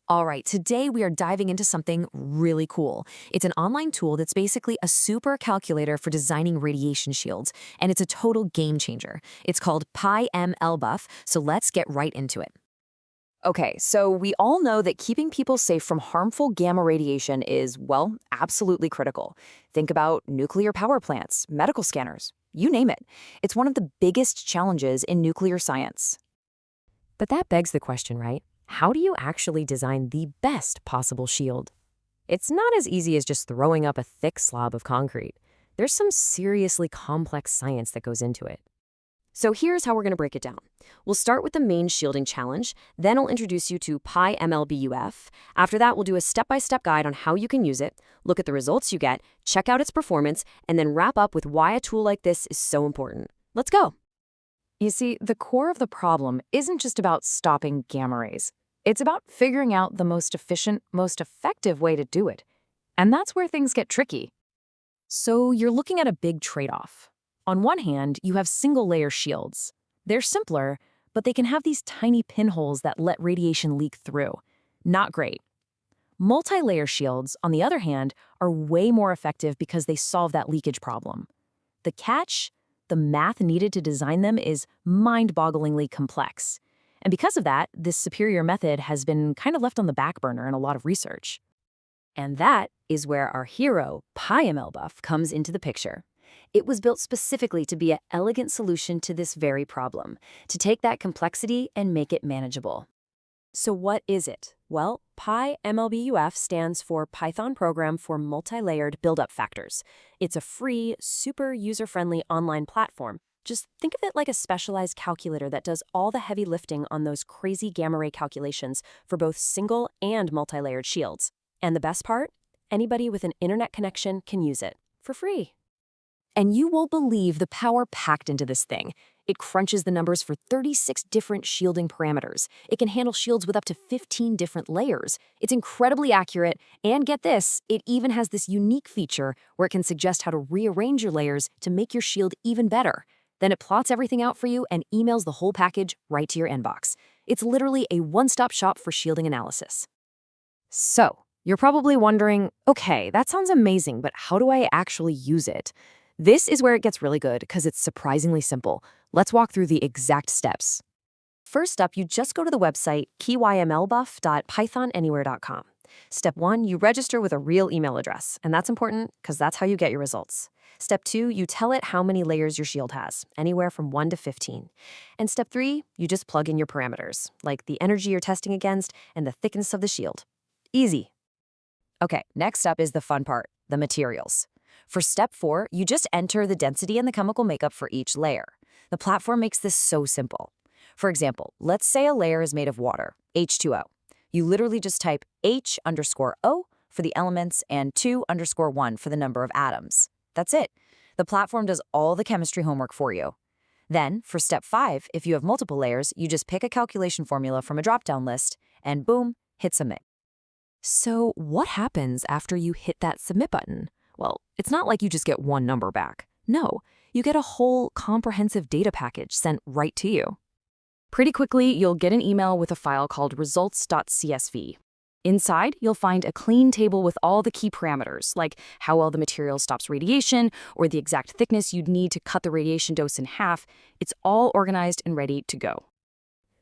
All right, today we are diving into something really cool. It's an online tool that's basically a super calculator for designing radiation shields, and it's a total game changer. It's called PyMLBuff, so let's get right into it. Okay, so we all know that keeping people safe from harmful gamma radiation is, well, absolutely critical. Think about nuclear power plants, medical scanners, you name it. It's one of the biggest challenges in nuclear science. But that begs the question, right? How do you actually design the best possible shield? It's not as easy as just throwing up a thick slab of concrete. There's some seriously complex science that goes into it. So here's how we're going to break it down. We'll start with the main shielding challenge, then I'll introduce you to PyMLBUF. After that, we'll do a step-by-step guide on how you can use it, look at the results you get, check out its performance, and then wrap up with why a tool like this is so important. Let's go. You see, the core of the problem isn't just about stopping gamma rays. It's about figuring out the most efficient, most effective way to do it. And that's where things get tricky. So you're looking at a big trade-off. On one hand, you have single-layer shields. They're simpler, but they can have these tiny pinholes that let radiation leak through. Not great. Multi-layer shields, on the other hand, are way more effective because they solve that leakage problem. The catch? The math needed to design them is mind-bogglingly complex. And because of that, this superior method has been kind of left on the back burner in a lot of research. And that is where our hero, PyMLBuff, comes into the picture. It was built specifically to be an elegant solution to this very problem, to take that complexity and make it manageable. So what is it? Well, PyMLBUF stands for Python Program for Multi-Layered Buildup Factors. It's a free, super user-friendly online platform. Just think of it like a specialized calculator that does all the heavy lifting on those crazy gamma ray calculations for both single and multi-layered shields. And the best part? Anybody with an internet connection can use it for free. And you won't believe the power packed into this thing. It crunches the numbers for 36 different shielding parameters. It can handle shields with up to 15 different layers. It's incredibly accurate, and get this, it even has this unique feature where it can suggest how to rearrange your layers to make your shield even better. Then it plots everything out for you and emails the whole package right to your inbox. It's literally a one-stop shop for shielding analysis. So, you're probably wondering, okay, that sounds amazing, but how do I actually use it? This is where it gets really good because it's surprisingly simple. Let's walk through the exact steps. First up, you just go to the website kymlbuff.pythonanywhere.com. Step 1, you register with a real email address, and that's important because that's how you get your results. Step 2, you tell it how many layers your shield has, anywhere from 1 to 15. And step 3, you just plug in your parameters, like the energy you're testing against and the thickness of the shield. Easy. Okay, next up is the fun part, the materials. For step 4, you just enter the density and the chemical makeup for each layer. The platform makes this so simple. For example, let's say a layer is made of water, H2O. You literally just type H_O for the elements and 2_1 for the number of atoms. That's it. The platform does all the chemistry homework for you. Then, for step 5, if you have multiple layers, you just pick a calculation formula from a drop-down list, and boom, hit submit. So what happens after you hit that submit button? Well, it's not like you just get one number back. No, you get a whole comprehensive data package sent right to you. Pretty quickly, you'll get an email with a file called results.csv. Inside, you'll find a clean table with all the key parameters, like how well the material stops radiation or the exact thickness you'd need to cut the radiation dose in half. It's all organized and ready to go.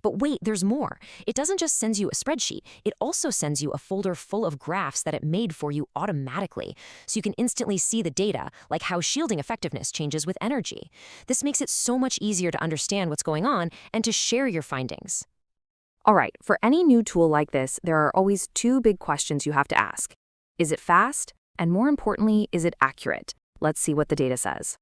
But wait, there's more. It doesn't just send you a spreadsheet. It also sends you a folder full of graphs that it made for you automatically, so you can instantly see the data, like how shielding effectiveness changes with energy. This makes it so much easier to understand what's going on and to share your findings. All right, for any new tool like this, there are always two big questions you have to ask. Is it fast? And more importantly, is it accurate? Let's see what the data says.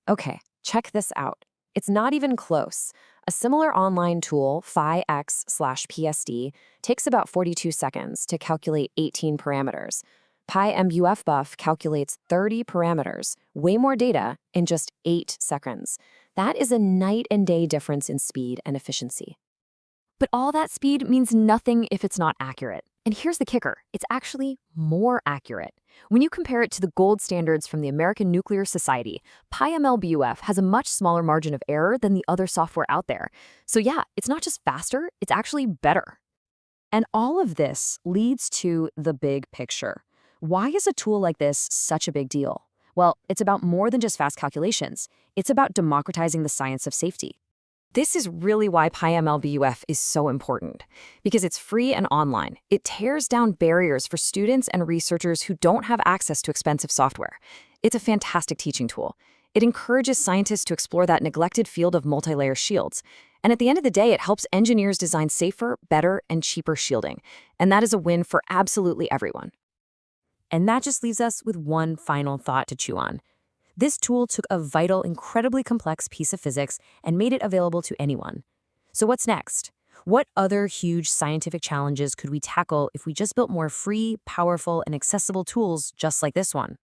Okay, check this out. It's not even close. A similar online tool, PhyX/PSD, takes about 42 seconds to calculate 18 parameters. PyMBuff calculates 30 parameters, way more data, in just 8 seconds. That is a night and day difference in speed and efficiency. But all that speed means nothing if it's not accurate. And here's the kicker, it's actually more accurate. When you compare it to the gold standards from the American Nuclear Society, PyMLBuF has a much smaller margin of error than the other software out there. So yeah, it's not just faster, it's actually better. And all of this leads to the big picture. Why is a tool like this such a big deal? Well, it's about more than just fast calculations. It's about democratizing the science of safety. This is really why PyMLBUF is so important, because it's free and online. It tears down barriers for students and researchers who don't have access to expensive software. It's a fantastic teaching tool. It encourages scientists to explore that neglected field of multilayer shields. And at the end of the day, it helps engineers design safer, better, and cheaper shielding. And that is a win for absolutely everyone. And that just leaves us with one final thought to chew on. This tool took a vital, incredibly complex piece of physics and made it available to anyone. So what's next? What other huge scientific challenges could we tackle if we just built more free, powerful, and accessible tools just like this one?